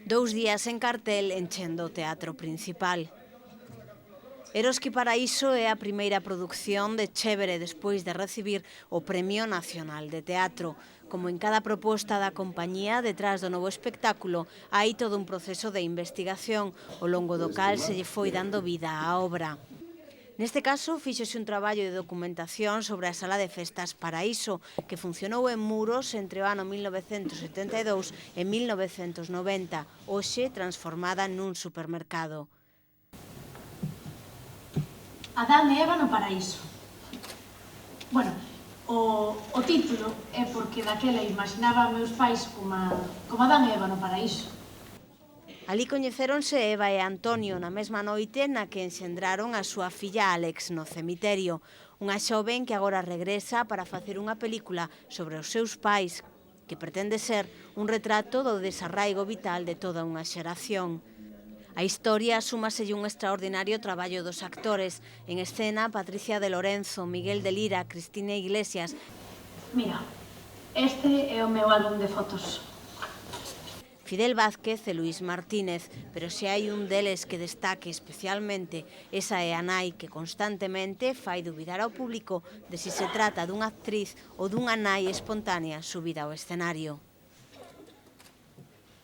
2 días en cartel enchendo o teatro principal. Eroski Paraíso é a primeira produción de Chévere despois de recibir o Premio Nacional de Teatro. Como en cada proposta da compañía, detrás do novo espectáculo, hai todo un proceso de investigación, ao longo do cal se lle foi dando vida á obra. Neste caso, fíxose un traballo de documentación sobre a Sala de Festas Paraíso, que funcionou en Muros entre o ano 1972 e 1990, hoxe transformada nun supermercado. Adán e Eva no paraíso. Bueno, o título é porque daquela imaginaba a meus pais como Adán e Eva no paraíso. Alí coñecéronse Eva e Antonio na mesma noite na que enxendraron a súa filla Alex no cemiterio, unha xoven que agora regresa para facer unha película sobre os seus pais, que pretende ser un retrato do desarraigo vital de toda unha xeración. A historia súmaselle un extraordinario traballo dos actores. En escena, Patricia de Lorenzo, Miguel de Lira, Cristina Iglesias. Mira, este é o meu álbum de fotos. Fidel Vázquez e Luís Martínez, pero se hai un deles que destaque especialmente, esa é a nai que constantemente fai dubidar ao público de si se trata dunha actriz ou dunha nai espontánea subida ao escenario.